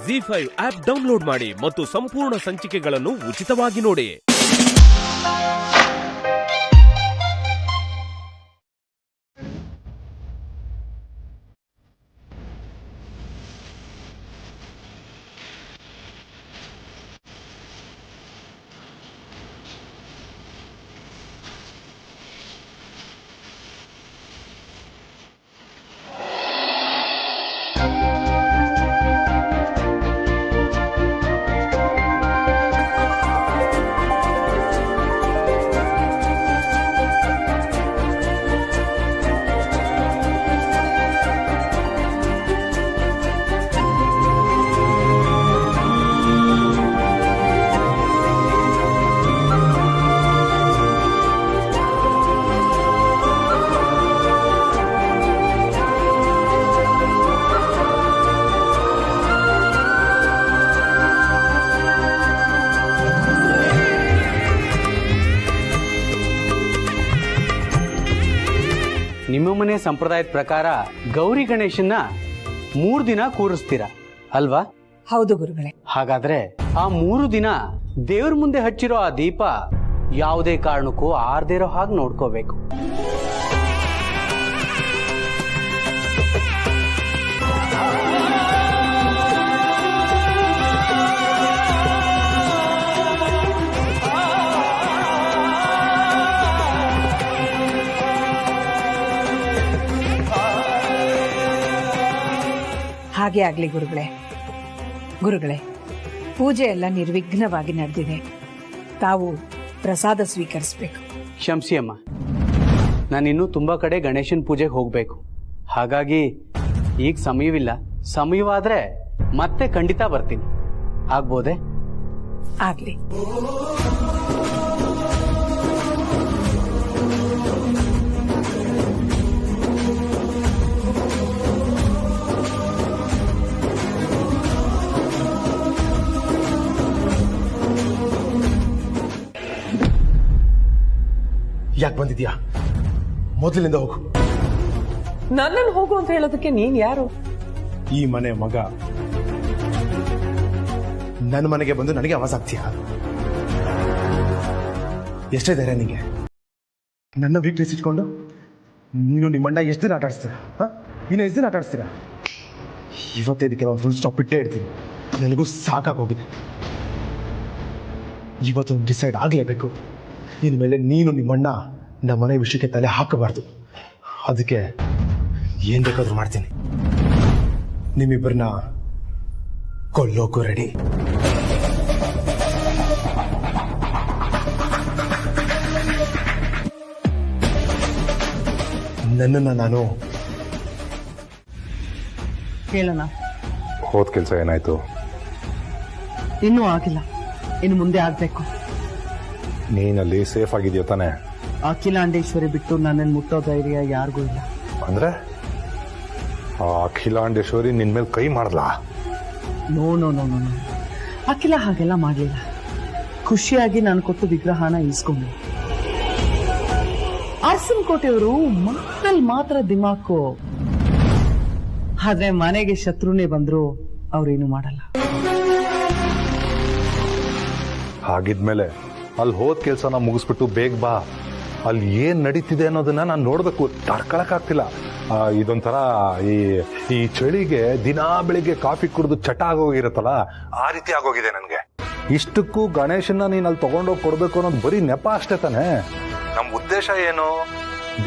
ZEE5 app download ಮಾಡಿ ಮತ್ತು ಸಂಪೂರ್ಣ ಸಂಚಿಕೆಗಳನ್ನು ಉಚಿತವಾಗಿ ನೋಡಿ. ನಿಮ್ಮ ಮನೆ ಸಂಪ್ರದಾಯದ ಪ್ರಕಾರ ಗೌರಿ ಗಣೇಶನ್ನ 3 ದಿನ ಕೂರಿಸ್ತೀರಾ ಅಲ್ವಾ? ಹೌದು ಗುರುಗಳೇ. ಹಾಗಾದ್ರೆ ಆ 3 ದಿನ ದೇವ್ರ ಮುಂದೆ ಹಚ್ಚಿರೋ ಆ ದೀಪ ಯಾವುದೇ ಕಾರಣಕ್ಕೂ ಆರ್ದಿರೋ ಹಾಗೆ ನೋಡ್ಕೋಬೇಕು. ಹಾಗೆ ಆಗ್ಲಿ ಗುರುಗಳೇ. ಗುರುಗಳೇ, ಪೂಜೆ ಎಲ್ಲ ನಿರ್ವಿಘ್ನವಾಗಿ ನಡೆದಿದೆ. ತಾವು ಪ್ರಸಾದ ಸ್ವೀಕರಿಸಬೇಕು. ಕ್ಷಮಿಸಿ ಅಮ್ಮ, ನಾನಿನ್ನೂ ತುಂಬಾ ಕಡೆ ಗಣೇಶನ್ ಪೂಜೆಗೆ ಹೋಗ್ಬೇಕು. ಹಾಗಾಗಿ ಈಗ ಸಮಯವಿಲ್ಲ. ಸಮಯವಾದ್ರೆ ಮತ್ತೆ ಖಂಡಿತ ಬರ್ತೀನಿ. ಆಗ್ಬೋದೆ? ಆಗ್ಲಿ. ಯಾಕೆ ಬಂದಿದ್ಯಾ? ಮೊದಲಿನಿಂದ ಹೋಗು. ನನ್ನನ್ನು ಹೋಗು ಅಂತ ಹೇಳೋದಕ್ಕೆ ನೀನ್ ಯಾರು? ಈ ಮನೆ ಮಗ. ನನ್ನ ಮನೆಗೆ ಬಂದು ನನಗೆ ಆವಾಜ್ ಆಗ್ತೀಯ? ಎಷ್ಟೇ ಧೈರ್ಯ ನಿಂಗೆ? ನನ್ನ ವೀಕ್ನೆಸ್ ಇಟ್ಕೊಂಡು ನೀನು ನಿಮ್ಮಣ್ಣ ಎಷ್ಟು ದಿನ ಆಟ ಆಡಿಸ್ತೀರ? ಇನ್ನು ಎಷ್ಟು ದಿನ ಆಟ ಆಡಿಸ್ತೀರ? ಇವತ್ತೇ ಇದಕ್ಕೆ ಫುಲ್ ಸ್ಟಾಪ್ ಇಟ್ಟೇ ಇಡ್ತೀನಿ. ನನಗೂ ಸಾಕಾಗೋಗಿದೆ. ಇವತ್ತು ಡಿಸೈಡ್ ಆಗಲೇಬೇಕು. ಇನ್ಮೇಲೆ ನೀನು ನಿಮ್ಮಣ್ಣ ನಮ್ಮ ಮನೆ ವಿಷಯಕ್ಕೆ ತಲೆ ಹಾಕಬಾರ್ದು. ಅದಕ್ಕೆ ಏನ್ ಬೇಕಾದ್ರೂ ಮಾಡ್ತೀನಿ. ನಿಮ್ಮಿಬ್ಬರನ್ನ ಕೊಲ್ಲೋಕು ರೆಡಿ. ನನ್ನನ್ನು ನಾನು ಹೇಳೋಣ. ಹೋದ ಕೆಲಸ ಏನಾಯ್ತು? ಇನ್ನೂ ಆಗಿಲ್ಲ, ಇನ್ನು ಮುಂದೆ ಆಗ್ಬೇಕು. ನೀನಲ್ಲಿ ಸೇಫ್ ಆಗಿದೆಯೋ ತಾನೆ? ಅಖಿಲಾಂಡೇಶ್ವರಿ ಬಿಟ್ಟು ನನ್ನನ್ನು ಮುಟ್ಟೋ ಧೈರ್ಯ ಯಾರಿಗೂ ಇಲ್ಲ. ಅಂದ್ರೆ ಆ ಅಖಿಲಾಂಡೇಶ್ವರಿ ನಿನ್ ಮೇಲೆ ಕೈ ಮಾಡಲ್ಲ? ನೋ ನೋ ನೋ ನೋ, ಅಖಿಲ ಹಾಗೆಲ್ಲ ಮಾಡಲಿಲ್ಲ. ಖುಷಿಯಾಗಿ ನಾನು ಕೊಟ್ಟು ವಿಗ್ರಹನ ಇಸ್ಕೊಂಡು. ಅರಸನಕೋಟೆಯವರು ಮಾತಲ್ಲಿ ಮಾತ್ರ ದಿಮಾಕು. ಆದ್ರೆ ಮನೆಗೆ ಶತ್ರುನೇ ಬಂದ್ರು ಅವ್ರೇನು ಮಾಡಲ್ಲ. ಹಾಗಿದ್ಮೇಲೆ ಅಲ್ಲಿ ಹೋದ ಕೆಲಸನ ಮುಗಿಸ್ಬಿಟ್ಟು ಬೇಗ ಬಾ. ಅಲ್ಲಿ ಏನ್ ನಡೀತಿದೆ ಅನ್ನೋದನ್ನ ನಾನು ನೋಡ್ಬೇಕು. ತಡ್ಕೊಳಕ್ಕಾಗ್ತಿಲ್ಲ. ಇದೊಂಥರ ಈ ಚಳಿಗೆ ದಿನಾ ಬೆಳಿಗ್ಗೆ ಕಾಫಿ ಕುಡಿದು ಚಟ ಆಗೋಗಿರುತ್ತಲ್ಲ, ಆ ರೀತಿ ಆಗೋಗಿದೆ ನನ್ಗೆ. ಇಷ್ಟಕ್ಕೂ ಗಣೇಶನ್ನ ನೀನ್ ಅಲ್ಲಿ ತಗೊಂಡೋಗಿ ಕೊಡ್ಬೇಕು ಅನ್ನೋದು ಬರೀ ನೆಪ ಅಷ್ಟೇ ತಾನೆ? ನಮ್ ಉದ್ದೇಶ ಏನು?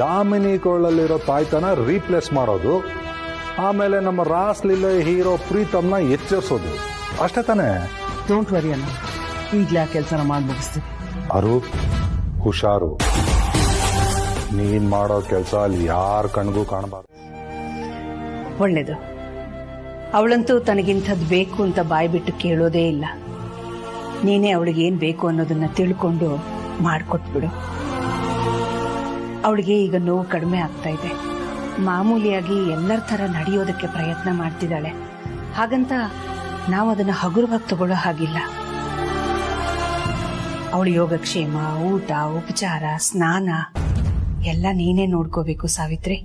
ದಾಮಿನಿ ಕೊಳ್ಳಲ್ಲಿರೋ ತಾಯ್ತನ ರೀಪ್ಲೇಸ್ ಮಾಡೋದು, ಆಮೇಲೆ ನಮ್ಮ ರಾಸ್ ಲೀಲೆ ಹೀರೋ ಪ್ರೀತಮ್ನ ಎಚ್ಚರಿಸೋದು ಅಷ್ಟೇ ತಾನೆ? ಡೋಂಟ್ ವರಿ ಅಣ್ಣ, ಈಗ್ಲೇ ಆ ಕೆಲಸನ ಮಾಡಿ ಮುಗಿಸ್ತೀನಿ. ಅರು, ಹುಷಾರು. ನೀನ್ ಮಾಡೋ ಕೆಲಸ ಅಲ್ಲಿ ಯಾರ ಕಣ್ಗೂ ಕಾಣಬಾರ್ದು. ಒಳ್ಳೇದು. ಅವಳಂತೂ ತನಗಿಂಥದ್ದು ಬೇಕು ಅಂತ ಬಾಯಿ ಬಿಟ್ಟು ಕೇಳೋದೇ ಇಲ್ಲ. ನೀನೇ ಅವಳಿಗೆ ಏನ್ ಬೇಕು ಅನ್ನೋದನ್ನ ತಿಳ್ಕೊಂಡು ಮಾಡಿಕೊಟ್ಬಿಡು. ಅವಳಿಗೆ ಈಗ ನೋವು ಕಡಿಮೆ ಆಗ್ತಾ ಇದೆ. ಮಾಮೂಲಿಯಾಗಿ ಎಲ್ಲರ ತರ ನಡೆಯೋದಕ್ಕೆ ಪ್ರಯತ್ನ ಮಾಡ್ತಿದ್ದಾಳೆ. ಹಾಗಂತ ನಾವು ಅದನ್ನ ಹಗುರವಾಗಿ ತಗೊಳ್ಳೋ ಹಾಗಿಲ್ಲ. ಅವಳ ಯೋಗಕ್ಷೇಮ, ಊಟ, ಉಪಚಾರ, ಸ್ನಾನ ಎಲ್ಲ ನೀನೇ ನೋಡ್ಕೋಬೇಕು ಸಾವಿತ್ರಿ.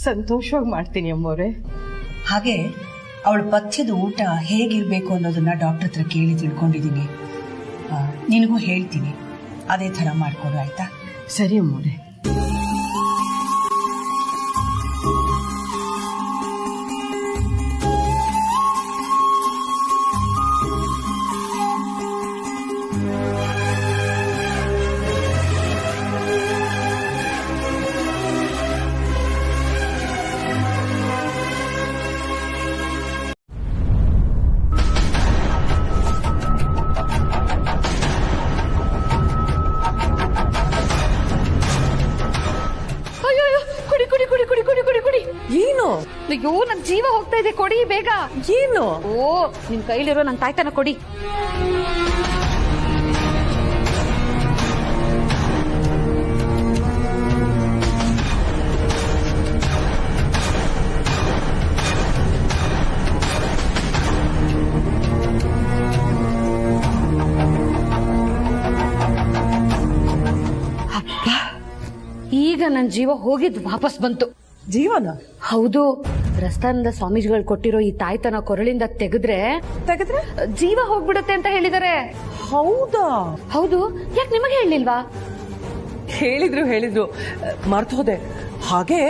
ಸಂತೋಷವಾಗಿ ಮಾಡ್ತೀನಿ ಅಮ್ಮೋರೆ. ಹಾಗೆ ಅವಳ ಪಥ್ಯದ ಊಟ ಹೇಗಿರ್ಬೇಕು ಅನ್ನೋದನ್ನ ಡಾಕ್ಟರ್ ಹತ್ರ ಕೇಳಿ ತಿಳ್ಕೊಂಡಿದ್ದೀನಿ. ನಿನಗೂ ಹೇಳ್ತೀನಿ, ಅದೇ ಥರ ಮಾಡ್ಕೊಡು ಆಯ್ತಾ? ಸರಿ ಅಮ್ಮೋರೆ. ಏನು? ಅಯ್ಯೋ, ನನ್ ಜೀವ ಹೋಗ್ತಾ ಇದೆ, ಕೊಡಿ ಬೇಗ. ಏನು? ಓ, ನಿಮ್ ಕೈಲಿರೋ ನನ್ ತಾಯ್ತನ ಕೊಡಿ. ಅಪ್ಪ, ಈಗ ನನ್ ಜೀವ ಹೋಗಿದ್ ವಾಪಸ್ ಬಂತು. ಜೀವನ? ಹೌದು. ರಸ್ತಾನಂದ ಸ್ವಾಮೀಜಿಗಳು ಕೊಟ್ಟಿರೋ ಈ ತಾಯ್ತನ ಕೊರಳಿಂದ ತೆಗೆದ್ರೆ ಜೀವ ಹೋಗ್ಬಿಡುತ್ತೆ ಅಂತ ಹೇಳಿದಾರೆ. ಹೌದಾ? ಹೌದು. ಯಾಕೆ ನಿಮಗೆ ಹೇಳಿಲ್ವಾ? ಹೇಳಿದ್ರು ಮರ್ತು ಹೋದೆ. ಹಾಗೆ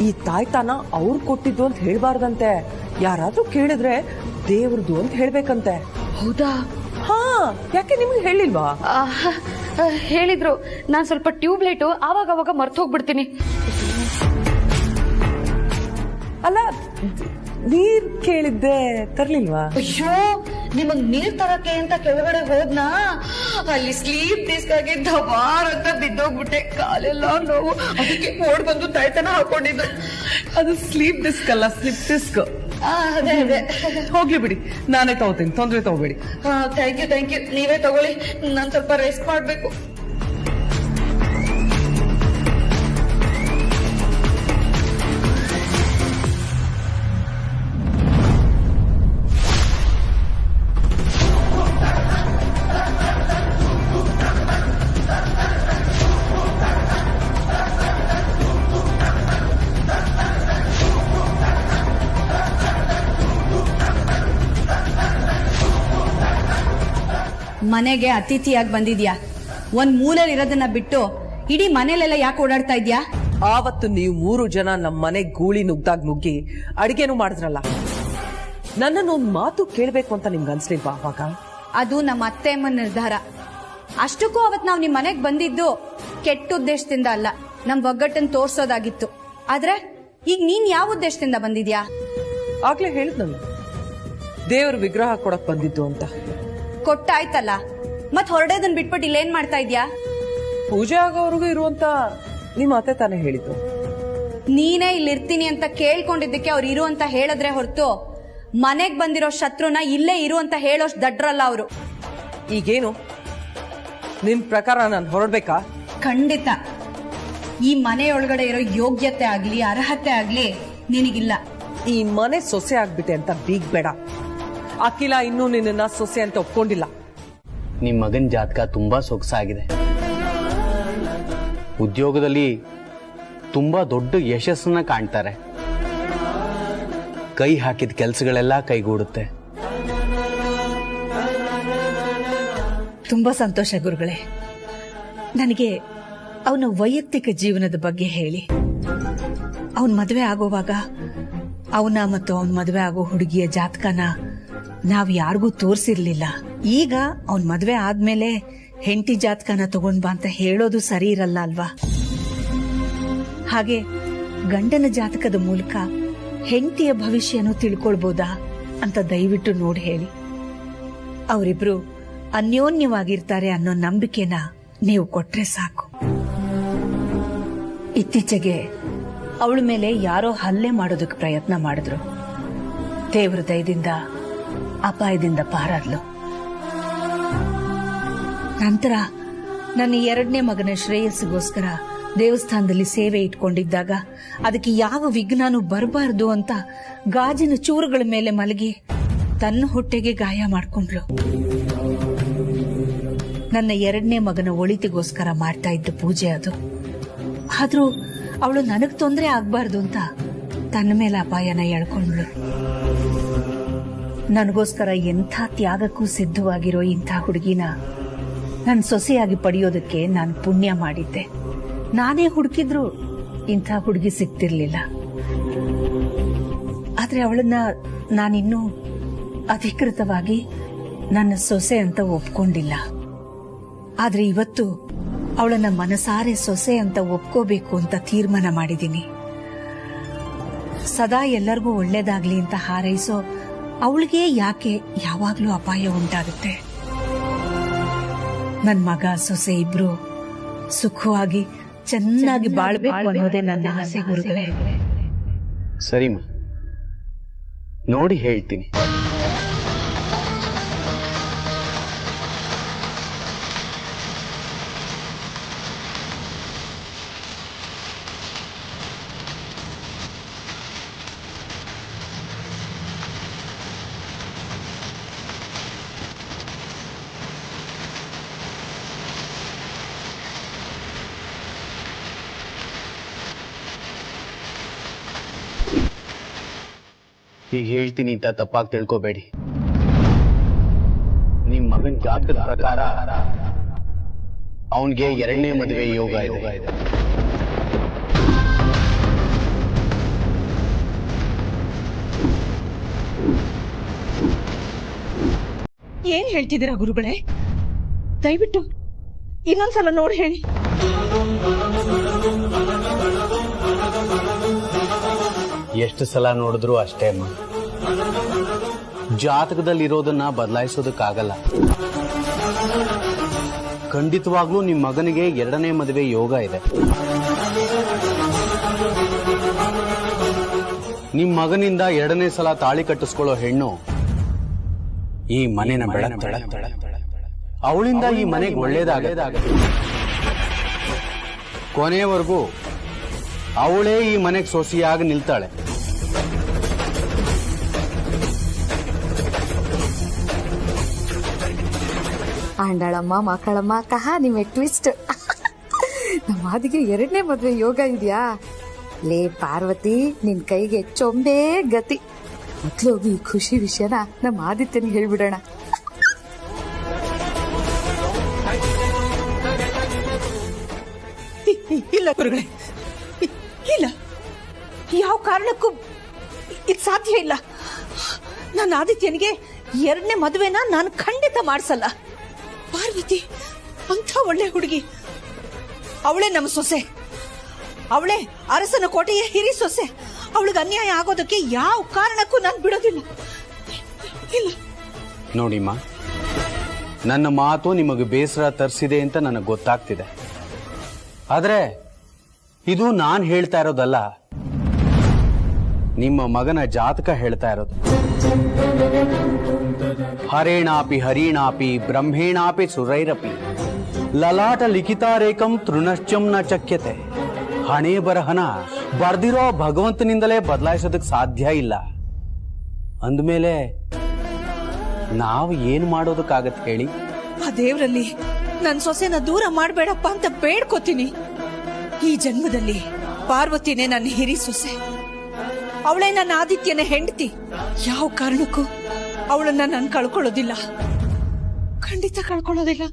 ಈ ತಾಯ್ತಾನ ಅವ್ರು ಕೊಟ್ಟಿದ್ದು ಅಂತ ಹೇಳ್ಬಾರ್ದಂತೆ. ಯಾರಾದ್ರೂ ಕೇಳಿದ್ರೆ ದೇವ್ರದ್ದು ಅಂತ ಹೇಳ್ಬೇಕಂತೆ. ಹೌದಾ? ಹಾ, ಯಾಕೆ ನಿಮ್ಗೆ ಹೇಳಿಲ್ವಾ? ಹೇಳಿದ್ರು. ನಾನ್ ಸ್ವಲ್ಪ ಟ್ಯೂಬ್ಲೈಟ್ ಆವಾಗ ಮರ್ತು ಹೋಗ್ಬಿಡ್ತೀನಿ. ಅಲ್ಲ, ನೀರ್ ಕೇಳಿದ್ದೆ ತರ್ಲಿಲ್ವಾ? ಅಯ್ಯೋ, ನಿಮಗ್ ನೀರ್ ತರಕ್ಕೆ ಅಂತ ಕೆಳಗಡೆ ಹೋದ್ನಾ, ಅಲ್ಲಿ ಸ್ಲೀಪ್ ಡಿಸ್ಕ್ ಆಗಿ ಧಬಾರ್ ಅಂತ ಬಿದ್ದೋಗ್ಬಿಟ್ಟೆ. ಕಾಲೆಲ್ಲ ನೋವು. ಅದಕ್ಕೆ ಓಡ್ ಬಂದು ತಾಯ್ತನ ಹಾಕೊಂಡಿದ್ದೆ. ಅದು ಸ್ಲೀಪ್ ಡಿಸ್ಕ್ ಅಲ್ಲ, ಸ್ಲಿಪ್ ಡಿಸ್ಕ್. ಅದೇ. ಹೋಗ್ಲಿ ಬಿಡಿ, ನಾನೇ ತಗೋತೀನಿ, ತೊಂದ್ರೆ ತಗೋಬೇಡಿ. Thank you. ನೀವೇ ತಗೊಳ್ಳಿ, ನಾನ್ ಸ್ವಲ್ಪ ರೆಸ್ಟ್ ಮಾಡ್ಬೇಕು. ಮನೆಗೆ ಅತಿಥಿಯಾಗಿ ಬಂದಿದ್ಯಾ? ಒಂದ್ ಮೂಲೆಯಲ್ಲಿ ಇರೋದನ್ನ ಬಿಟ್ಟು ಇಡೀ ಮನೇಲೆಲ್ಲ ಯಾಕೆ ಓಡಾಡ್ತಾ ಇದ್ಯಾ? ಆವತ್ತು ನೀವು 3 ಜನ ನಮ್ಮ ಮನೆ ಗೂಳಿ ನುಗ್ಗಿ ಅಡಿಗೆನೂ ಮಾಡಿದ್ರಲ್ಲ, ನನ್ನನ್ನು ಒಂದ್ ಮಾತು ಕೇಳ್ಬೇಕು ಅಂತ ನಿಮ್ಗೆ ಅನ್ಸ್ಲಿಲ್ವಾ ಅವಾಗ? ಅದು ನಮ್ಮ ಅತ್ತೆಯಮ್ಮನ ನಿರ್ಧಾರ. ಅಷ್ಟಕ್ಕೂ ಅವತ್ ನಾವ್ ನಿಮ್ ಮನೆಗ್ ಬಂದಿದ್ದು ಕೆಟ್ಟ ಉದ್ದೇಶದಿಂದ ಅಲ್ಲ, ನಮ್ ಒಗ್ಗಟ್ಟನ್ನು ತೋರ್ಸೋದಾಗಿತ್ತು. ಆದ್ರೆ ಈಗ ನೀನ್ ಯಾವ ಉದ್ದೇಶದಿಂದ ಬಂದಿದ್ಯಾ? ಆಗ್ಲೇ ಹೇಳಿದ್ ನಾನು, ದೇವ್ರ ವಿಗ್ರಹ ಕೊಡಕ್ ಬಂದಿದ್ದು ಅಂತ. ಕೊಟ್ಟಾಯ್ತಲ್ಲ, ಮತ್ ಹೊರಡೋದನ್ ಬಿಟ್ಬಿಟ್ಟು ಇಲ್ಲೇನ್ ಮಾಡ್ತಾ ಇದ್ಯಾ? ಪೂಜೆ ಆಗೋವರೆಗೂ ಇರುವಂತ ನಿಮ್ಮ ಅತ್ತೆ ತಾನೇ ಹೇಳಿದ್ದು. ನೀನೇ ಇಲ್ಲಿರ್ತೀನಿ ಅಂತ ಕೇಳ್ಕೊಂಡಿದ್ದಕ್ಕೆ ಅವ್ರು ಇರು ಅಂತ ಹೇಳಿದ್ರೆ ಹೊರತು ಮನೆಗ್ ಬಂದಿರೋ ಶತ್ರುನ ಇಲ್ಲೇ ಇರು ಅಂತ ಹೇಳೋಷ್ಟು ದಡ್ರಲ್ಲ ಅವರು. ಈಗೇನು ನಿನ್ ಪ್ರಕಾರ ನಾನು ಹೊರಡ್ಬೇಕಾ? ಖಂಡಿತ. ಈ ಮನೆಯೊಳಗಡೆ ಇರೋ ಯೋಗ್ಯತೆ ಆಗ್ಲಿ ಅರ್ಹತೆ ಆಗ್ಲಿ ನಿನಗಿಲ್ಲ. ಈ ಮನೆ ಸೊಸೆ ಆಗ್ಬಿಟ್ಟೆ ಅಂತ ಬೀಗ್ಬೇಡ. ಅಖಿಲ ಇನ್ನೂ ನಿನ್ನ ಸೊಸೆ ಅಂತ ಒಪ್ಕೊಂಡಿಲ್ಲ. ನಿಮ್ಮ ಮಗನ ಜಾತಕ ತುಂಬಾ ಸೊಗಸಾಗಿದೆ. ಉದ್ಯೋಗದಲ್ಲಿ ತುಂಬಾ ದೊಡ್ಡ ಯಶಸ್ಸನ್ನ ಕಾಣ್ತಾರೆ. ಕೈ ಹಾಕಿದ ಕೆಲಸಗಳೆಲ್ಲ ಕೈಗೂಡುತ್ತೆ. ತುಂಬಾ ಸಂತೋಷ ಗುರುಗಳೇ. ನನಗೆ ಅವನ ವೈಯಕ್ತಿಕ ಜೀವನದ ಬಗ್ಗೆ ಹೇಳಿ. ಅವನ್ ಮದುವೆ ಆಗೋವಾಗ ಅವನ ಮತ್ತು ಅವನ್ ಮದುವೆ ಆಗೋ ಹುಡುಗಿಯ ಜಾತಕನ ನಾವ್ ಯಾರಿಗೂ ತೋರಿಸಿರ್ಲಿಲ್ಲ. ಈಗ ಅವನ್ ಮದುವೆ ಆದ್ಮೇಲೆ ಹೆಂಡತಿ ಜಾತಕನ ತಗೊಂಡ್ ಬಾ ಅಂತ ಹೇಳೋದು ಸರಿ ಇರಲ್ಲ ಅಲ್ವಾ? ಹಾಗೆ ಗಂಡನ ಜಾತಕದ ಮೂಲಕ ಹೆಂಡತಿಯ ಭವಿಷ್ಯನೂ ತಿಳ್ಕೊಳ್ಬೋದಾ ಅಂತ ದಯವಿಟ್ಟು ನೋಡಿ ಹೇಳಿ. ಅವರಿಬ್ರು ಅನ್ಯೋನ್ಯವಾಗಿರ್ತಾರೆ ಅನ್ನೋ ನಂಬಿಕೆನ ನೀವು ಕೊಟ್ರೆ ಸಾಕು. ಇತ್ತೀಚೆಗೆ ಅವಳ ಮೇಲೆ ಯಾರೋ ಹಲ್ಲೆ ಮಾಡೋದಕ್ಕೆ ಪ್ರಯತ್ನ ಮಾಡಿದ್ರು. ದೇವ್ರ ದಯದಿಂದ ಅಪಾಯದಿಂದ ಪಾರಾದ್ಲು. ನಂತರ ನನ್ನ 2ನೇ ಮಗನ ಶ್ರೇಯಸ್ಸಿಗೋಸ್ಕರ ದೇವಸ್ಥಾನದಲ್ಲಿ ಸೇವೆ ಇಟ್ಕೊಂಡಿದ್ದಾಗ ಅದಕ್ಕೆ ಯಾವ ವಿಘ್ನನೂ ಬರಬಾರ್ದು ಅಂತ ಗಾಜಿನ ಚೂರುಗಳ ಮೇಲೆ ಮಲಗಿ ತನ್ನ ಹೊಟ್ಟೆಗೆ ಗಾಯ ಮಾಡ್ಕೊಂಡ್ಲು. ನನ್ನ 2ನೇ ಮಗನ ಒಳಿತಿಗೋಸ್ಕರ ಮಾಡ್ತಾ ಇದ್ದ ಪೂಜೆ ಅದು. ಆದ್ರೂ ಅವಳು ನನಗ್ ತೊಂದರೆ ಆಗ್ಬಾರ್ದು ಅಂತ ತನ್ನ ಮೇಲೆ ಅಪಾಯನ ಎಳ್ಕೊಂಡ್ಳು. ನನಗೋಸ್ಕರ ಎಂಥ ತ್ಯಾಗಕ್ಕೂ ಸಿದ್ಧವಾಗಿರೋ ಇಂಥ ಹುಡುಗಿನ ನನ್ನ ಸೊಸೆಯಾಗಿ ಪಡೆಯೋದಕ್ಕೆ ನಾನು ಪುಣ್ಯ ಮಾಡಿದ್ದೆ. ನಾನೇ ಹುಡುಕಿದ್ರು ಇಂಥ ಹುಡುಗಿ ಸಿಗ್ತಿರ್ಲಿಲ್ಲ. ಆದ್ರೆ ಅವಳನ್ನ ನಾನಿನ್ನೂ ಅಧಿಕೃತವಾಗಿ ನನ್ನ ಸೊಸೆ ಅಂತ ಒಪ್ಕೊಂಡಿಲ್ಲ. ಆದ್ರೆ ಇವತ್ತು ಅವಳನ್ನ ಮನಸಾರೆ ಸೊಸೆ ಅಂತ ಒಪ್ಕೋಬೇಕು ಅಂತ ತೀರ್ಮಾನ ಮಾಡಿದ್ದೀನಿ. ಸದಾ ಎಲ್ಲರಿಗೂ ಒಳ್ಳೇದಾಗ್ಲಿ ಅಂತ ಹಾರೈಸೋ ಅವಳಿಗೆ ಯಾಕೆ ಯಾವಾಗ್ಲೂ ಅಪಾಯ ಉಂಟಾಗುತ್ತೆ? ನನ್ ಮಗ ಸೊಸೆ ಇಬ್ರು ಸುಖವಾಗಿ ಚೆನ್ನಾಗಿ ಬಾಳ್ಬೇಕು ಅನ್ನೋದೇ ನನ್ನ ಆಸೆ ಗುರುಗಳೇ. ಸರಿಮ್ಮ, ನೋಡಿ ಹೇಳ್ತೀನಿ. ಈಗ ಹೇಳ್ತೀನಿ ಅಂತ ತಪ್ಪಾಗಿ ತಿಳ್ಕೊಬೇಡಿ. ನಿಮ್ ಮಗನ್ ಜಾತಕದ ಪ್ರಕಾರ ಅವನ್ಗೆ 2ನೇ ಮದುವೆ ಯೋಗ ಇದೆ. ಏನ್ ಹೇಳ್ತಿದ್ದೀರಾ ಗುರುಗಳೇ? ದಯವಿಟ್ಟು ಇನ್ನೊಂದ್ಸಲ ನೋಡಿ ಹೇಳಿ. ಎಷ್ಟು ಸಲ ನೋಡಿದ್ರು ಅಷ್ಟೇ ಅಮ್ಮ. ಜಾತಕದಲ್ಲಿರೋದನ್ನ ಬದಲಾಯಿಸೋದಕ್ಕಾಗಲ್ಲ. ಖಂಡಿತವಾಗ್ಲೂ ನಿಮ್ ಮಗನಿಗೆ 2ನೇ ಮದುವೆ ಯೋಗ ಇದೆ. ನಿಮ್ ಮಗನಿಂದ 2ನೇ ಸಲ ತಾಳಿ ಕಟ್ಟಿಸ್ಕೊಳ್ಳೋ ಹೆಣ್ಣು ಈ ಮನೆನ ಬೆಳಗ್ತಾಳೆ. ಅವಳಿಂದ ಈ ಮನೆಗೆ ಒಳ್ಳೇದಾಗತ್ತೆ. ಕೊನೆಯವರೆಗೂ ಅವಳೇ ಈ ಮನೆಗೆ ಸೊಸೆಯಾಗಿ ನಿಲ್ತಾಳೆ. ಆಂಡಳಮ್ಮ ಮಕ್ಕಳಮ್ಮ ಕಹಾನಿ ಮೇ ಟ್ವಿಸ್ಟ್. ನಮ್ಮ ಮಾದಿಗೆ 2ನೇ ಮದುವೆ ಯೋಗ ಇದೆಯಾ? ಲೇ ಪಾರ್ವತಿ, ನಿನ್ ಕೈಗೆ ಚೊಂಬೆ ಗತಿ. ಮೊದ್ಲು ಹೋಗಿ ಈ ಖುಷಿ ವಿಷಯನ ನಮ್ಮ ಆದಿತ್ಯನಿಗೆ ಹೇಳ್ಬಿಡೋಣ. ಇಲ್ಲ ಗುರುಗಳೇ, ಇಲ್ಲ, ಯಾವ ಕಾರಣಕ್ಕೂ ಇದು ಸಾಧ್ಯ ಇಲ್ಲ. ನನ್ನ ಆದಿತ್ಯನಿಗೆ 2ನೇ ಮದುವೆನ ನಾನು ಖಂಡಿತ ಮಾಡಿಸಲ್ಲ. ಪಾರ್ವತಿ ಅಂತ ಒಳ್ಳೆ ಹುಡುಗಿ, ಅವಳೇ ನಮ್ಮ ಸೊಸೆ, ಅವಳೇ ಅರಸನ ಕೋಟೆಯ ಹಿರಿ ಸೊಸೆ. ಅವಳಿಗೆ ಅನ್ಯಾಯ ಆಗೋದಕ್ಕೆ ಯಾವ ಕಾರಣಕ್ಕೂ ನಾನು ಬಿಡೋದಿಲ್ಲ. ಇಲ್ಲ ನೋಡಿಮ್ಮ, ನನ್ನ ಮಾತು ನಿಮಗೆ ಬೇಸರ ತರಿಸಿದೆ ಅಂತ ನನಗೆ ಗೊತ್ತಾಗ್ತಿದೆ. ಆದ್ರೆ ಇದು ನಾನು ಹೇಳ್ತಾ ಇರೋದಲ್ಲ, ನಿಮ್ಮ ಮಗನ ಜಾತಕ ಹೇಳ್ತಾ ಇರೋದು. ಹರೇಣಾಪಿ ಹರಿಣಾಪಿ ಬ್ರಹ್ಮೇಣಾಪಿ ಸುರೈರಪಿ ಲಲಾಟ ಲಿಖಿತಾರೇಕಂ ತೃಣಶ್ಚಂ ನ ಚಕ್ಯತೆ. ಹಣೆ ಬರಹನ ಬರ್ದಿರೋ ಭಗವಂತನಿಂದಲೇ ಬದಲಾಯಿಸೋದಕ್ಕೆ ಸಾಧ್ಯ ಇಲ್ಲ. ಅಂದ್ಮೇಲೆ ನಾವು ಏನ್ ಮಾಡೋದಕ್ಕಾಗತ್ತೆ ಹೇಳಿ? ಆ ದೇವರಲ್ಲಿ ನನ್ನ ಸೊಸೆನ ದೂರ ಮಾಡಬೇಡಪ್ಪ ಅಂತ ಬೇಡ್ಕೋತೀನಿ. ಈ ಜನ್ಮದಲ್ಲಿ ಪಾರ್ವತಿನೇ ನನ್ನ ಹಿರಿ ಸೊಸೆ, ಅವಳೇ ನನ್ನ ಆದಿತ್ಯನ ಹೆಂಡತಿ. ಯಾವ ಕಾರಣಕ್ಕೂ ಅವಳನ್ನ ನಾನು ಕಳ್ಕೊಳ್ಳೋದಿಲ್ಲ, ಖಂಡಿತ ಕಳ್ಕೊಳ್ಳೋದಿಲ್ಲ.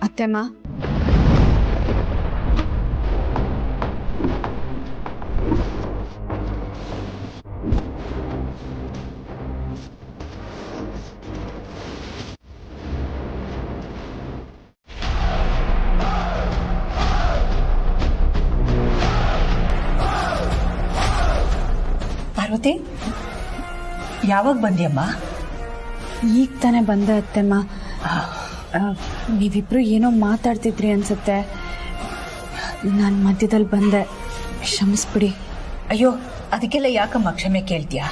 ಅತ್ತೆಮ್ಮ, ಪಾರ್ವತಿ, ಯಾವಾಗ ಬಂದ್ಯಮ್ಮ? ಈಗ ತಾನೇ ಬಂದೆ ಅತ್ತೆಮ್ಮ. ನೀವಿಬ್ರು ಏನೋ ಮಾತಾಡ್ತಿದ್ರಿ ಅನ್ಸುತ್ತೆ, ನಾನು ಮಧ್ಯದಲ್ಲಿ ಬಂದೆ, ಕ್ಷಮಿಸ್ಬಿಡಿ. ಅಯ್ಯೋ, ಅದಕ್ಕೆಲ್ಲ ಯಾಕಮ್ಮ ಕ್ಷಮೆ ಕೇಳ್ತೀಯ?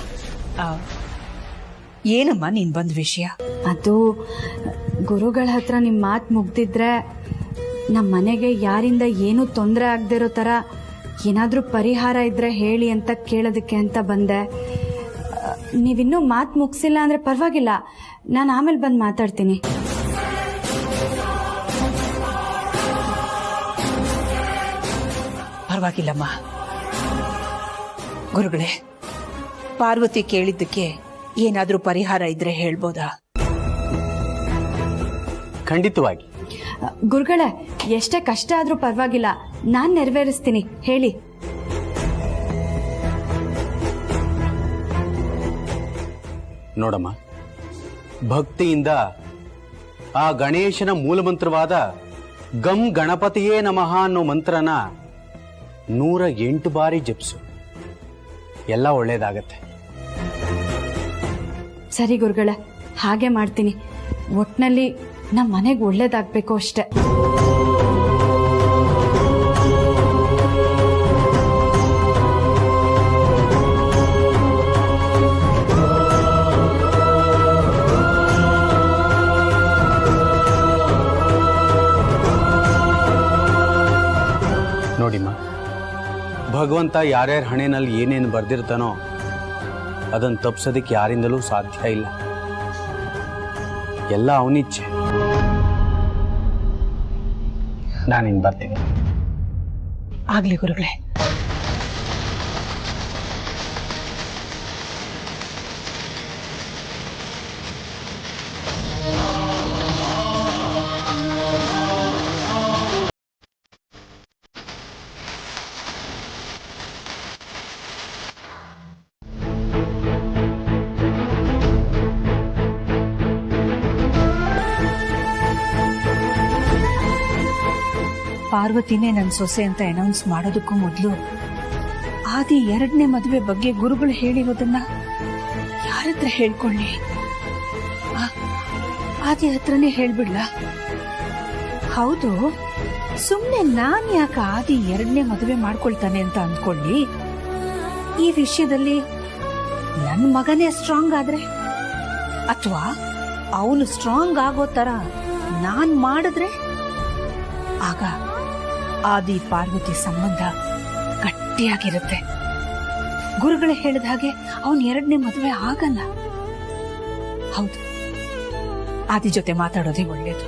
ಏನಮ್ಮ ನೀನ್ ಬಂದ ವಿಷಯ? ಅದು ಗುರುಗಳ ಹತ್ರ ನಿಮ್ಮ ಮಾತು ಮುಗ್ದಿದ್ರೆ ನಮ್ಮ ಮನೆಗೆ ಯಾರಿಂದ ಏನೂ ತೊಂದರೆ ಆಗದಿರೋ ಥರ ಏನಾದರೂ ಪರಿಹಾರ ಇದ್ರೆ ಹೇಳಿ ಅಂತ ಕೇಳೋದಕ್ಕೆ ಅಂತ ಬಂದೆ. ನೀವಿನ್ನೂ ಮಾತು ಮುಗಿಸಿಲ್ಲ ಅಂದರೆ ಪರವಾಗಿಲ್ಲ, ನಾನು ಆಮೇಲೆ ಬಂದು ಮಾತಾಡ್ತೀನಿ. ಪರವಾಗಿಲ್ಲಮ್ಮ. ಗುರುಗಳೇ, ಪಾರ್ವತಿ ಕೇಳಿದ್ದಕ್ಕೆ ಏನಾದ್ರೂ ಪರಿಹಾರ ಇದ್ರೆ ಹೇಳ್ಬೋದಾ? ಖಂಡಿತವಾಗಿ. ಗುರುಗಳೇ, ಎಷ್ಟೇ ಕಷ್ಟ ಆದ್ರೂ ಪರವಾಗಿಲ್ಲ, ನಾನ್ ನೆರವೇರಿಸ್ತೀನಿ, ಹೇಳಿ. ನೋಡಮ್ಮ, ಭಕ್ತಿಯಿಂದ ಆ ಗಣೇಶನ ಮೂಲಮಂತ್ರವಾದ ಗಂ ಗಣಪತಿಯೇ ನಮಃ ಅನ್ನೋ ಮಂತ್ರನ 108 ಬಾರಿ ಜಪಿಸು. ಎಲ್ಲ ಒಳ್ಳೇದಾಗತ್ತೆ. ಸರಿ ಗುರುಗಳೇ, ಹಾಗೆ ಮಾಡ್ತೀನಿ. ಒಟ್ನಲ್ಲಿ ನಮ್ಮ ಮನೆಗೆ ಒಳ್ಳೇದಾಗ್ಬೇಕು ಅಷ್ಟೆ. ನೋಡಿಮ್ಮ, ಭಗವಂತ ಯಾರ್ಯಾರ ಹಣೆನಲ್ಲಿ ಏನೇನು ಬರ್ದಿರ್ತಾನೋ ಅದನ್ನು ತಪ್ಪಿಸೋದಕ್ಕೆ ಯಾರಿಂದಲೂ ಸಾಧ್ಯ ಇಲ್ಲ. ಎಲ್ಲ ಅವನಿಚ್ಛೆ. ನಾನಿನ್ ಬರ್ತೀನಿ. ಆಗ್ಲಿ ಗುರುಗಳೇ. ಪಾರ್ವತಿನೇ ನನ್ನ ಸೊಸೆ ಅಂತ ಅನೌನ್ಸ್ ಮಾಡೋದಕ್ಕೂ ಮೊದಲು ಆದಿ 2ನೇ ಮದುವೆ ಬಗ್ಗೆ ಗುರುಗಳು ಹೇಳಿರೋದನ್ನ ಯಾರತ್ರ ಹೇಳ್ಕೊಳ್ಳಿ? ಆದಿ ಹತ್ರನೇ ಹೇಳ್ಬಿಡ್ಲಾ? ಹೌದು, ಸುಮ್ನೆ ನಾನ್ ಯಾಕೆ ಆದಿ 2ನೇ ಮದುವೆ ಮಾಡ್ಕೊಳ್ತಾನೆ ಅಂತ ಅಂದ್ಕೊಳ್ಳಿ. ಈ ವಿಷಯದಲ್ಲಿ ನನ್ನ ಮಗನೇ ಸ್ಟ್ರಾಂಗ್ ಆದ್ರೆ, ಅಥವಾ ಅವನು ಸ್ಟ್ರಾಂಗ್ ಆಗೋ ತರ ನಾನ್ ಮಾಡಿದ್ರೆ, ಆಗ ಆದಿ ಪಾರ್ವತಿ ಸಂಬಂಧ ಗಟ್ಟಿಯಾಗಿರುತ್ತೆ. ಗುರುಗಳೇ ಹೇಳಿದ ಹಾಗೆ ಅವನ್ 2ನೇ ಮದುವೆ ಆಗಲ್ಲ. ಹೌದು, ಆದಿ ಜೊತೆ ಮಾತಾಡೋದೇ ಒಳ್ಳೇದು.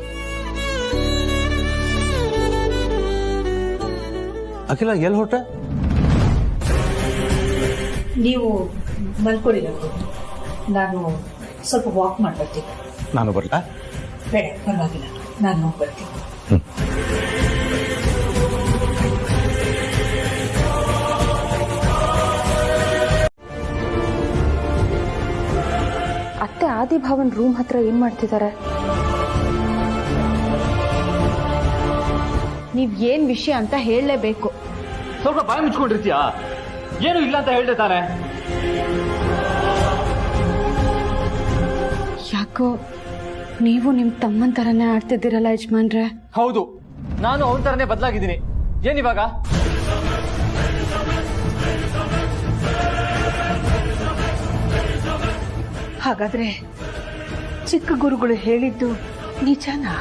ಅಖಿಲ, ಎಲ್ಲಿ ಹೊರಟ? ನೀವು ಮಲ್ಕೊಳ್ಳಿ, ನಾನು ಸ್ವಲ್ಪ ವಾಕ್ ಮಾಡ್ಬರ್ತೀನಿ. ನಾನು ಬರ್ಲಾ? ಬೇಡ, ಪರವಾಗಿಲ್ಲ, ನಾನು ಹೋಗ್ಬರ್ತೀನಿ. ಅತ್ತೆ ಆದಿಭಾವನ್ ರೂಮ್ ಹತ್ರ ಏನ್ ಮಾಡ್ತಿದ್ದಾರೆ? ನೀವ್ ಏನ್ ವಿಷಯ ಅಂತ ಹೇಳಲೇಬೇಕು. ಸ್ವಲ್ಪ ಬಾಯಿ ಮುಚ್ಕೊಂಡಿರ್ತೀಯಾ? ಏನು ಇಲ್ಲ ಅಂತ ಹೇಳ್ದೆ ತಾನೆ? ಯಾಕೋ ನೀವು ನಿಮ್ ತಮ್ಮನ್ ತರನೇ ಆಡ್ತಿದ್ದೀರಲ್ಲ ಯಜಮಾನ್ರೆ. ಹೌದು, ನಾನು ಅವನ ತರನೇ ಬದಲಾಗಿದ್ದೀನಿ. ಏನಿವಾಗ? ಹಾಗಾದ್ರೆ ಚಿಕ್ಕ ಗುರುಗಳು ಹೇಳಿದ್ದು ನಿಜನಾ?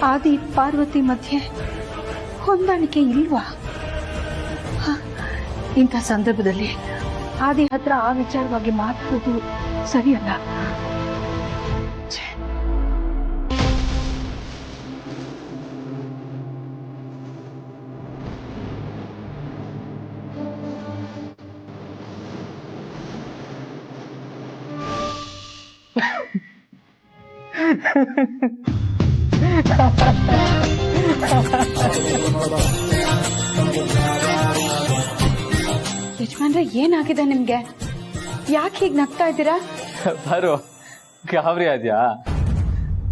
ಆದಿ ಪಾರ್ವತಿ ಮಧ್ಯೆ ಹೊಂದಾಣಿಕೆ ಇಲ್ವಾ? ಇಂಥ ಸಂದರ್ಭದಲ್ಲಿ ಆದಿ ಹತ್ರ ಆ ವಿಚಾರವಾಗಿ ಮಾತಾಡೋದು ಸರಿಯಲ್ಲ. ಯಜಮಾನ್ರೆ, ಏನಾಗಿದೆ ನಿಮ್ಗೆ? ಯಾಕೆ ಹೀಗೆ ನಗ್ತಾ ಇದ್ದೀರಾ? ಬಾರು, ಗಾಬರಿ ಆದ್ಯಾ?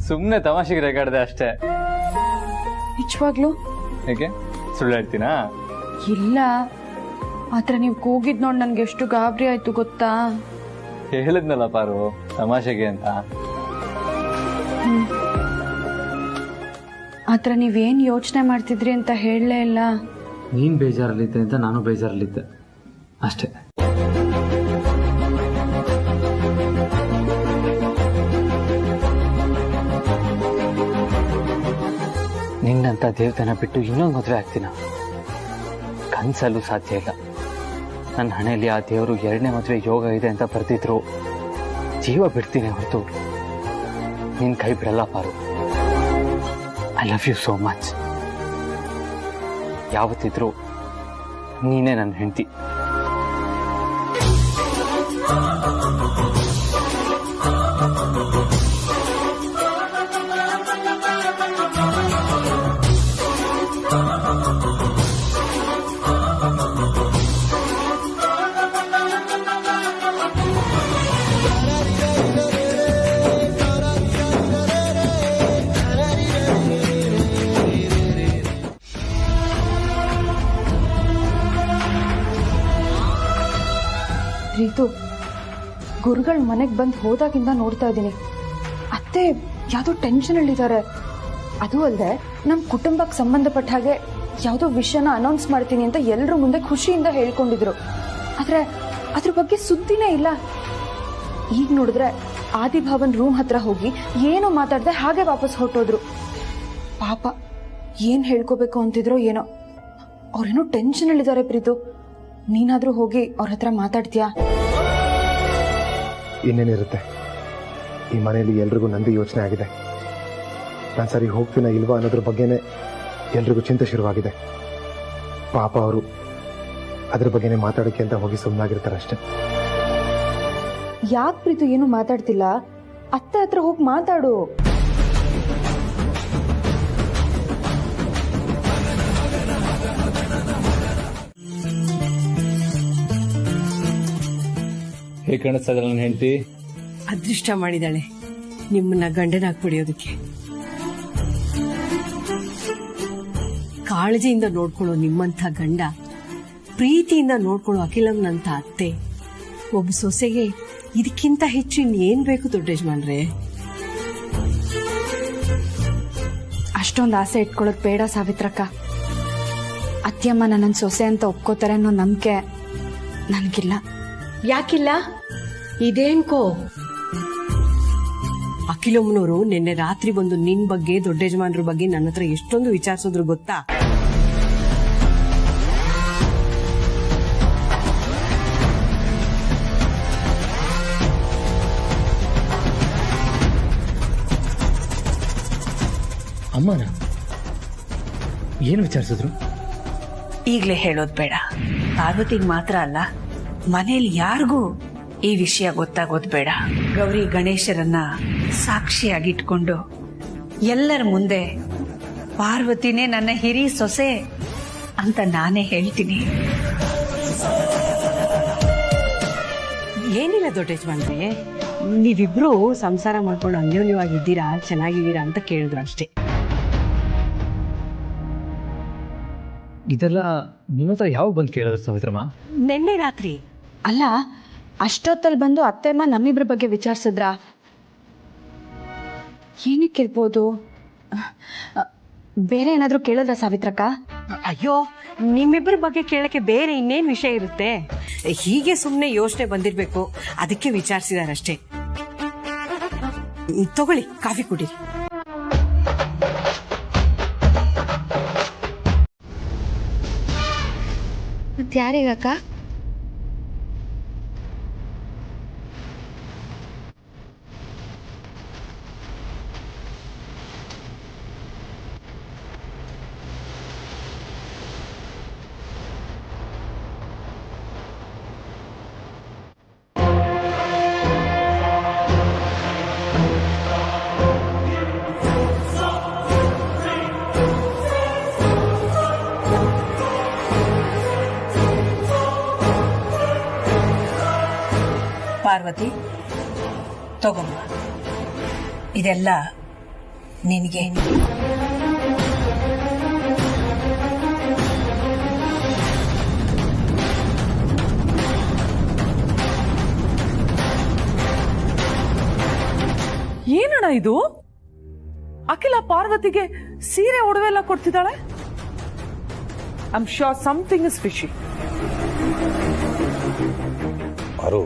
ಸುಮ್ನೆ ತಮಾಷೆಗೆ ರೇಗಾಡ್ದೆ ಅಷ್ಟೇ. ನಿಜವಾಗ್ಲು? ಹೇಗೆ, ಸುಳ್ಳು ಹೇಳ್ತೀನಾ? ಇಲ್ಲ, ಆದ್ರೆ ನೀವು ಕೂಗಿದ್ ನೋಡ್ ನನ್ಗೆ ಎಷ್ಟು ಗಾಬರಿ ಆಯ್ತು ಗೊತ್ತಾ? ಹೇಳಿದ್ನಲ್ಲ ಪಾರು, ತಮಾಷೆಗೆ ಅಂತ. ಆದ್ರೆ ನೀವೇನ್ ಯೋಚನೆ ಮಾಡ್ತಿದ್ರಿ ಅಂತ ಹೇಳಲೇ ಇಲ್ಲ. ನೀನ್ ಬೇಜಾರಲ್ಲಿದ್ದೆ ಅಂತ ನಾನು ಬೇಜಾರಲ್ಲಿದ್ದೆ ಅಷ್ಟೇ. ನಿನ್ನಂತ ದೇವತೆನ ಬಿಟ್ಟು ಇನ್ನೊಂದು ಮದುವೆ ಆಗ್ತೀನ? ಕನ್ಸಲ್ಲೂ ಸಾಧ್ಯ ಇಲ್ಲ. ನನ್ನ ಹಣೆಯಲ್ಲಿ ಆ ದೇವರು 2ನೇ ಮದುವೆ ಯೋಗ ಇದೆ ಅಂತ ಬರ್ತಿದ್ರು. ಜೀವ ಬಿಡ್ತೀನಿ ಹೊರತು ನಿನ್ ಕೈ ಬಿಡಲ್ಲ Paaru. I love you so much. ಯಾವತ್ತಿದ್ರು ನೀನೇ ನನ್ನ ಹೆಂಡತಿ. ಪ್ರೀತು, ಗುರುಗಳ ಮನೆಗೆ ಬಂದು ಹೋದಾಗಿಂದ ನೋಡ್ತಾ ಇದ್ದೀನಿ, ಅತ್ತೆ ಯಾವುದೋ ಟೆನ್ಷನಲ್ಲಿದ್ದಾರೆ. ಅದು ಅಲ್ಲದೆ ನಮ್ಮ ಕುಟುಂಬಕ್ಕೆ ಸಂಬಂಧಪಟ್ಟ ಹಾಗೆ ಯಾವುದೋ ವಿಷಯನ ಅನೌನ್ಸ್ ಮಾಡ್ತೀನಿ ಅಂತ ಎಲ್ಲರೂ ಮುಂದೆ ಖುಷಿಯಿಂದ ಹೇಳ್ಕೊಂಡಿದ್ರು. ಆದರೆ ಅದ್ರ ಬಗ್ಗೆ ಸುದ್ದಿನೇ ಇಲ್ಲ. ಈಗ ನೋಡಿದ್ರೆ ಆದಿಭಾವನ್ ರೂಮ್ ಹತ್ರ ಹೋಗಿ ಏನೋ ಮಾತಾಡದೆ ಹಾಗೆ ವಾಪಸ್ ಹೊರಟೋದ್ರು. ಪಾಪ ಏನ್ ಹೇಳ್ಕೋಬೇಕು ಅಂತಿದ್ರೋ ಏನೋ. ಅವ್ರೇನೋ ಟೆನ್ಷನಲ್ಲಿದ್ದಾರೆ ಪ್ರೀತು. ನೀನಾದ್ರೂ ಹೋಗಿ ಅವ್ರ ಹತ್ರ ಮಾತಾಡ್ತೀಯಾ? ಇನ್ನೇನಿರುತ್ತೆ, ಈ ಮನೆಯಲ್ಲಿ ಎಲ್ರಿಗೂ ನಂದಿ ಯೋಚನೆ ಆಗಿದೆ. ನಾನು ಸರಿ ಹೋಗ್ತೀನ ಇಲ್ವಾ ಅನ್ನೋದ್ರ ಬಗ್ಗೆನೇ ಎಲ್ರಿಗೂ ಚಿಂತೆ ಶುರುವಾಗಿದೆ. ಪಾಪ ಅವರು ಅದ್ರ ಬಗ್ಗೆನೇ ಮಾತಾಡೋಕ್ಕೆ ಅಂತ ಹೋಗಿ ಸುಮ್ಮನಾಗಿರ್ತಾರೆ ಅಷ್ಟೇ. ಯಾಕೆ ಪ್ರೀತು ಏನು ಮಾತಾಡ್ತಿಲ್ಲ? ಅತ್ತೆ ಹತ್ರ ಹೋಗಿ ಮಾತಾಡು. ಹೇಗೆ ಕಾಣಿಸ್ತಾ ಇದ್ದಾಳೆ ನನ್ನ ಹೆಂಡತಿ? ಅದೃಷ್ಟ ಮಾಡಿದಾಳೆ ನಿಮ್ಮನ್ನ ಗಂಡನಾಗಿ ಪಡೆಯೋದಕ್ಕೆ. ಕಾಳಜಿಯಿಂದ ನೋಡ್ಕೊಳ್ಳೋ ನಿಮ್ಮಂಥ ಗಂಡ, ಪ್ರೀತಿಯಿಂದ ನೋಡ್ಕೊಳ್ಳೋ ಅಖಿಲಮ್ಮನಂತ ಅತ್ತೆ, ಒಬ್ಬ ಸೊಸೆಗೆ ಇದಕ್ಕಿಂತ ಹೆಚ್ಚು ಇನ್ನೇನ್ ಬೇಕು ದೊಡ್ಡ ಯಜಮಾನ್ರೆ? ಅಷ್ಟೊಂದು ಆಸೆ ಇಟ್ಕೊಳ್ಳೋದು ಬೇಡ ಸಾವಿತ್ರಕ್ಕ. ಅತ್ಯಮ್ಮ ನನ್ನ ಸೊಸೆ ಅಂತ ಒಪ್ಕೋತಾರೆ ಅನ್ನೋ ನಂಬಿಕೆ ನನಗಿಲ್ಲ. ಯಾಕಿಲ್ಲ? ಇದೇನ್ಕೋ? ಅಖಿಲಮ್ಮನವರು ನಿನ್ನೆ ರಾತ್ರಿ ಬಂದು ನಿನ್ ಬಗ್ಗೆ, ದೊಡ್ಡ ಯಜಮಾನ್ರ ಬಗ್ಗೆ ನನ್ನ ಹತ್ರ ಎಷ್ಟೊಂದು ವಿಚಾರಿಸಿದ್ರು ಗೊತ್ತಾ? ಅಮ್ಮನ ಏನು ವಿಚಾರಿಸಿದ್ರು? ಈಗಲೇ ಹೇಳೋದು ಬೇಡ. ಪಾರ್ವತಿಗೆ ಮಾತ್ರ ಅಲ್ಲ, ಮನೇಲಿ ಯಾರಿಗೂ ಈ ವಿಷಯ ಗೊತ್ತಾಗೋದು ಬೇಡ. ಗೌರಿ ಗಣೇಶರನ್ನ ಸಾಕ್ಷಿಯಾಗಿಟ್ಕೊಂಡು ಎಲ್ಲರ ಮುಂದೆ ಪಾರ್ವತಿನೇ ನನ್ನ ಹಿರಿ ಸೊಸೆ ಅಂತ ನಾನೇ ಹೇಳ್ತೀನಿ. ಏನಿಲ್ಲ ದೊಡ್ಡ ಯಜಮಾನ್ರೆ, ನೀವಿಬ್ರು ಸಂಸಾರ ಮಾಡ್ಕೊಂಡು ಅನ್ಯೋನ್ಯವಾಗಿದ್ದೀರಾ, ಚೆನ್ನಾಗಿದ್ದೀರಾ ಅಂತ ಕೇಳಿದ್ರು ಅಷ್ಟೇ. ಇದೆಲ್ಲ ನಿಮ್ಮ ಹತ್ರ ಯಾವಾಗ ಬಂದು ಕೇಳಿದ್ರು ಸಾವಿತ್ರಮ್ಮ? ನಿನ್ನೆ ರಾತ್ರಿ. ಅಲ್ಲ, ಅಷ್ಟೊತ್ತಲ್ಲಿ ಬಂದು ಅತ್ತೆಮ್ಮ ನಮ್ಮಿಬ್ರ ಬಗ್ಗೆ ವಿಚಾರಿಸಿದ್ರ? ಏನಕ್ಕಿರ್ಬೋದು? ಬೇರೆ ಏನಾದರೂ ಕೇಳಿದ್ರ ಸಾವಿತ್ರಕ್ಕ? ಅಯ್ಯೋ, ನಿಮ್ಮಿಬ್ಬರ ಬಗ್ಗೆ ಕೇಳಕ್ಕೆ ಬೇರೆ ಇನ್ನೇನು ವಿಷಯ ಇರುತ್ತೆ? ಹೀಗೆ ಸುಮ್ಮನೆ ಯೋಚನೆ ಬಂದಿರಬೇಕು, ಅದಕ್ಕೆ ವಿಚಾರಿಸಿದಾರಷ್ಟೇ. ತಗೊಳ್ಳಿ, ಕಾಫಿ ಕುಡೀರಿ. ಯಾರಿಗಕ್ಕ? ಪಾರ್ವತಿ, ತಗೊಂಬ. ಇದೆಲ್ಲ ನಿನಗೆ. ಏನಣ್ಣ ಇದು? ಅಖಿಲ ಪಾರ್ವತಿಗೆ ಸೀರೆ ಒಡವೆ ಎಲ್ಲ ಕೊಡ್ತಿದ್ದಾಳೆ. I am sure something is fishy. Aru,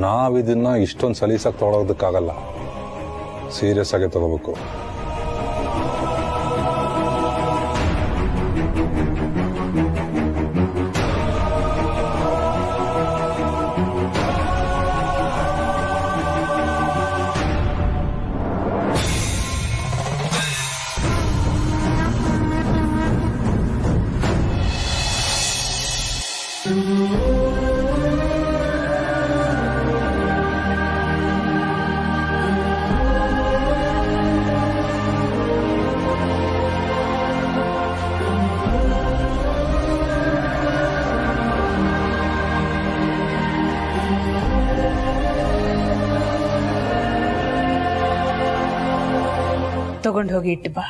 ನಾವಿದನ್ನ ಇಷ್ಟೊಂದು ಸಲೀಸಾಗಿ ತೊಗೊಳೋದಕ್ಕಾಗಲ್ಲ. ಸೀರಿಯಸ್ ಆಗಿ ತಗೋಬೇಕು. ತಗೊಂಡು ಹೋಗಿ ಇಟ್ಟು ಬಾ.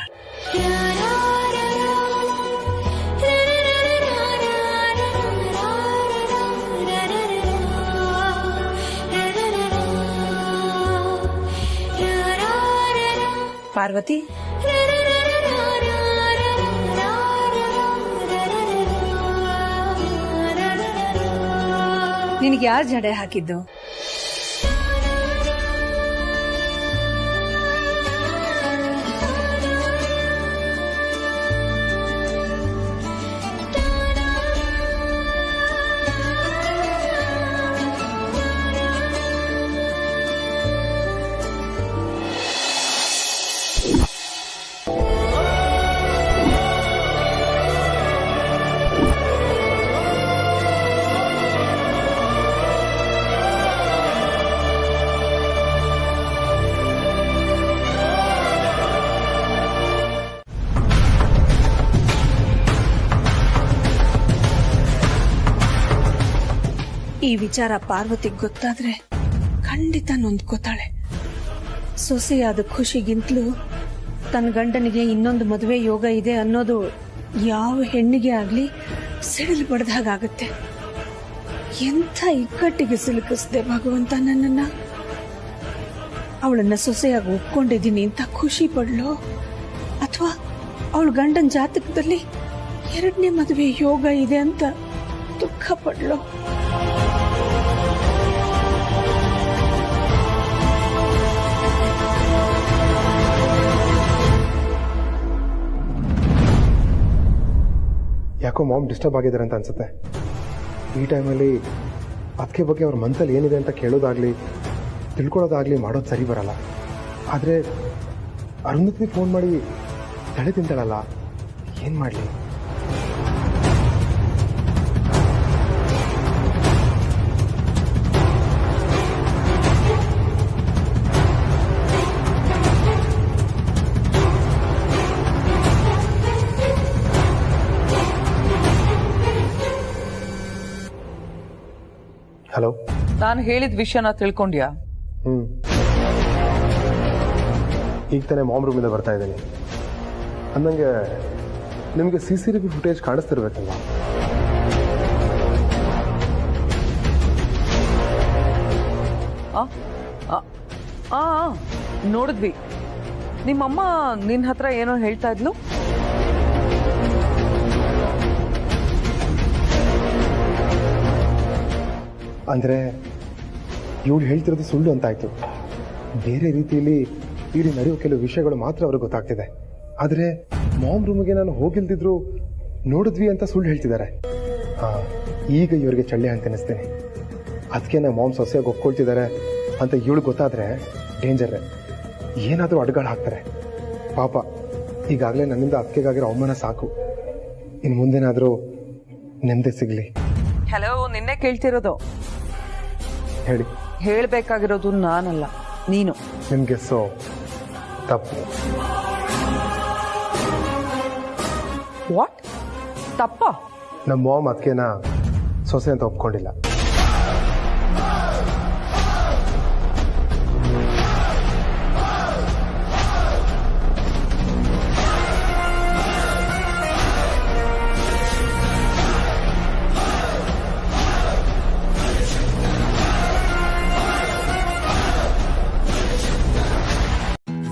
ಪಾರ್ವತಿ, ನಿನಗೆ ಯಾರು ಜಡೆ ಹಾಕಿದ್ದು? ಈ ವಿಚಾರ ಪಾರ್ವತಿಗೆ ಗೊತ್ತಾದ್ರೆ ಖಂಡಿತ ನೊಂದ್ಕೋತಾಳೆ. ಸೊಸೆಯಾದ ಖುಷಿಗಿಂತಲೂ ತನ್ನ ಗಂಡನಿಗೆ ಇನ್ನೊಂದು ಮದುವೆ ಯೋಗ ಇದೆ ಅನ್ನೋದು ಯಾವ ಹೆಣ್ಣಿಗೆ ಆಗ್ಲಿ ಸಿಡಿಲು ಬಡ್ದಾಗುತ್ತೆ. ಎಂಥ ಇಕ್ಕಟ್ಟಿಗೆ ಸಿಲುಕಿಸ್ದೆ ಭಗವಂತ ನನ್ನನ್ನ. ಅವಳನ್ನ ಸೊಸೆಯಾಗಿ ಒಪ್ಕೊಂಡಿದ್ದೀನಿ ಅಂತ ಖುಷಿ ಪಡ್ಲೋ, ಅಥವಾ ಅವಳ ಗಂಡನ ಜಾತಕದಲ್ಲಿ 2ನೇ ಮದುವೆ ಯೋಗ ಇದೆ ಅಂತ ದುಃಖ ಪಡ್ಲೋ? ಯಾಕೋ ಮಾಮ್ ಡಿಸ್ಟರ್ಬ್ ಆಗಿದ್ದಾರೆ ಅಂತ ಅನ್ಸುತ್ತೆ. ಈ ಟೈಮಲ್ಲಿ ಅದಕ್ಕೆ ಬಗ್ಗೆ ಅವ್ರ ಮನಸ್ಸಲ್ಲಿ ಏನಿದೆ ಅಂತ ಕೇಳೋದಾಗ್ಲಿ ತಿಳ್ಕೊಳ್ಳೋದಾಗ್ಲಿ ಮಾಡೋದು ಸರಿ ಬರಲ್ಲ. ಆದರೆ ಅರುಂಧತಿ ಫೋನ್ ಮಾಡಿ ತಲೆ ತಿಂತಾಳಲ್ಲ, ಏನು ಮಾಡಲಿ? ಹಲೋ, ನಾನು ಹೇಳಿದ ವಿಷಯನ ತಿಳ್ಕೊಂಡ್ಯಾ? ಈಗ ತಾನೇ ಮಾಮ್ ರೂಮಿಂದ ಬರ್ತಾ ಇದ್ದೀನಿ. ಅಂದಂಗೆ ನಿಮಗೆ CCTV ಫುಟೇಜ್ ಕಾಣಿಸ್ತಿರ್ಬೇಕಲ್ವ? ನೋಡಿದ್ವಿ. ನಿಮ್ಮಮ್ಮ ನಿನ್ನ ಹತ್ರ ಏನೋ ಹೇಳ್ತಾ ಇದ್ಲು. ಅಂದರೆ ಇವಳು ಹೇಳ್ತಿರೋದು ಸುಳ್ಳು ಅಂತಾಯ್ತು. ಬೇರೆ ರೀತಿಯಲ್ಲಿ ಇಲ್ಲಿ ನಡೆಯುವ ಕೆಲವು ವಿಷಯಗಳು ಮಾತ್ರ ಅವ್ರಿಗೆ ಗೊತ್ತಾಗ್ತಿದೆ. ಆದರೆ ಮಾಮ್ ರೂಮಿಗೆ ನಾನು ಹೋಗಿಲ್ದಿದ್ರು ನೋಡಿದ್ವಿ ಅಂತ ಸುಳ್ಳು ಹೇಳ್ತಿದ್ದಾರೆ. ಈಗ ಇವ್ರಿಗೆ ಚಳ್ಳೆ ಅಂತ ಅನಿಸ್ತೀನಿ. ಅದಕ್ಕೆ ನಾವು ಮಾಮ್ ಸೊಸೆಯಾಗಿ ಒಪ್ಕೊಳ್ತಿದ್ದಾರೆ ಅಂತ ಇವಳು ಗೊತ್ತಾದರೆ ಡೇಂಜರ್. ಏನಾದರೂ ಅಡ್ಗಳು ಹಾಕ್ತಾರೆ. ಪಾಪ ಈಗಾಗಲೇ ನನ್ನಿಂದ ಅದಕ್ಕೆಗಾಗಿರೋ ಅವಮಾನ ಸಾಕು. ಇನ್ನು ಮುಂದೇನಾದರೂ ನೆಮ್ಮದಿ ಸಿಗಲಿ. ಹಲೋ, ನಿನ್ನೆ ಕೇಳ್ತಿರೋದು. ಹೇಳಿ. ಹೇಳ್ಬೇಕಾಗಿರೋದು ನಾನಲ್ಲ, ನೀನು. ನಿಮ್ಗೆ ಸೊ ತಪ್ಪು. ವಾಟ್? ತಪ್ಪ? ನಮ್ಮ ಮಾಮ್ ಅದಕ್ಕೆನ ಸೊಸೆ ಅಂತ ಒಪ್ಕೊಂಡಿಲ್ಲ.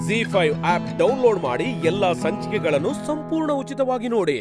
ZEE5 ಆಪ್ ಡೌನ್ಲೋಡ್ ಮಾಡಿ ಎಲ್ಲಾ ಸಂಚಿಕೆಗಳನ್ನು ಸಂಪೂರ್ಣ ಉಚಿತವಾಗಿ ನೋಡಿ.